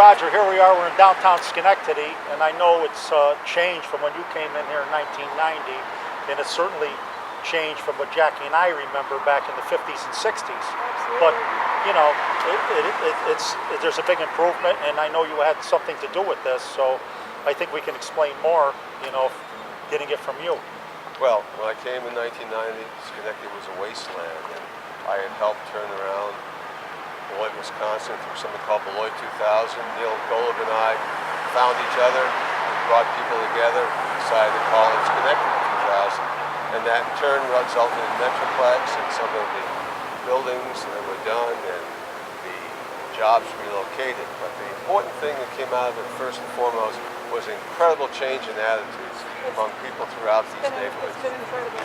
Roger, here we are, we're in downtown Schenectady, and I know it's changed from when you came in here in 1990, and it's certainly changed from what Jackie and I remember back in the 50s and 60s. Absolutely. But, you know, there's a big improvement, and I know you had something to do with this, so I think we can explain more, you know, getting it from you. Well, when I came in 1990, Schenectady was a wasteland, and I had helped turn around Beloit, Wisconsin through something called Beloit 2000. Neil Golub and I found each other, we brought people together, decided to call it Schenectady 2000, and that in turn resulted in Metroplex and some of the buildings that were done and the jobs relocated. But the important thing that came out of it first and foremost was an incredible change in attitudes among people throughout these neighborhoods. It's been incredible.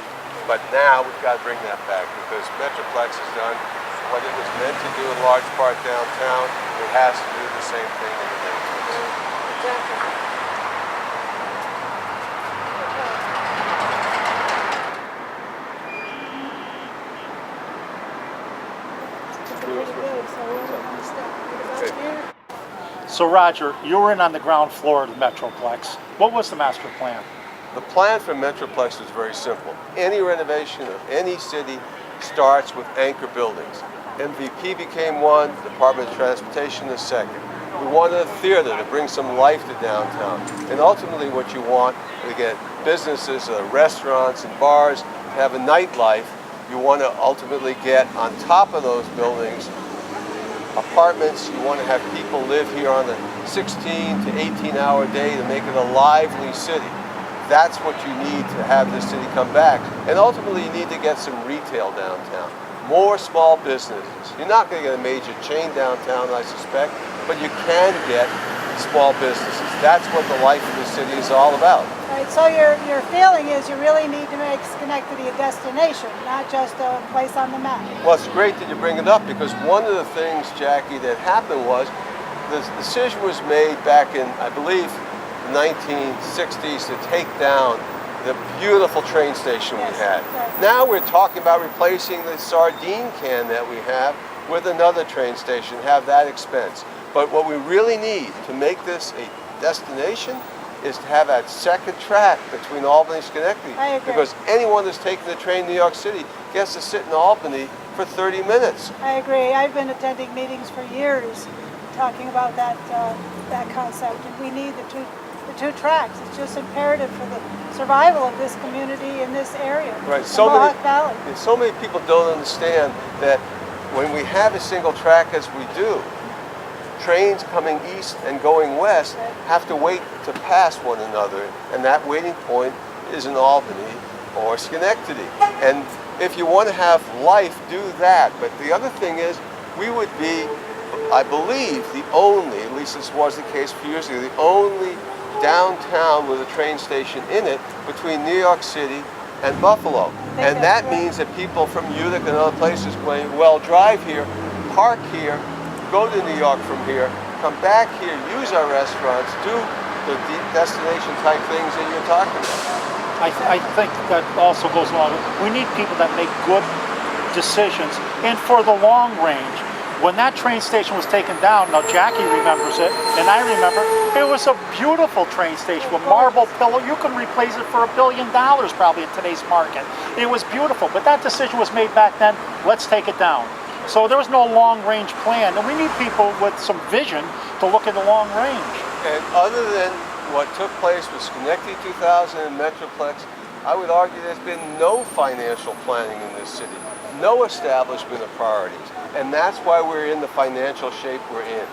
But now we've got to bring that back because Metroplex has done what it was meant to do in large part downtown. It has to do the same thing in the neighborhoods. Exactly. So Roger, you were in on the ground floor of the Metroplex. What was the master plan? The plan for Metroplex was very simple. Any renovation of any city starts with anchor buildings. MVP became one, Department of Transportation the second. We wanted a theater to bring some life to downtown. And ultimately what you want to get businesses, restaurants and bars, to have a nightlife. You want to ultimately get on top of those buildings apartments. You want to have people live here on a 16 to 18-hour day to make it a lively city. That's what you need to have this city come back. And ultimately you need to get some retail downtown. More small businesses. You're not going to get a major chain downtown, I suspect, but you can get small businesses. That's what the life of the city is all about. Right, so your feeling is you really need to make Schenectady a destination, not just a place on the map. Well, it's great that you bring it up because one of the things, Jackie, that happened was the decision was made back in, I believe, the 1960s to take down the beautiful train station we had. Right. Now we're talking about replacing the sardine can that we have with another train station, have that expense. But what we really need to make this a destination is to have that second track between Albany and Schenectady. I agree. Because anyone that's taking the train to New York City gets to sit in Albany for 30 minutes. I agree. I've been attending meetings for years talking about that concept, and we need the two tracks. It's just imperative for the survival of this community in this area, right. the Mohawk Valley. So many people don't understand that when we have a single track as we do, trains coming east and going west have to wait to pass one another, and that waiting point is in Albany or Schenectady. And if you want to have life, do that. But the other thing is, we would be, I believe, the only, at least this was the case a few years ago, the only downtown with a train station in it between New York City and Buffalo. And that means that people from Utica and other places may well drive here, park here, go to New York from here, come back here, use our restaurants, do the destination type things that you're talking about. I think that also goes along. We need people that make good decisions, and for the long range. When that train station was taken down, now Jackie remembers it, and I remember, it was a beautiful train station with marble pillow. You can replace it for $1 billion probably in today's market. It was beautiful, but that decision was made back then, let's take it down. So there was no long-range plan, and we need people with some vision to look at the long range. And other than what took place with Schenectady 2000 and Metroplex, I would argue there's been no financial planning in this city, no establishment of priorities. And that's why we're in the financial shape we're in.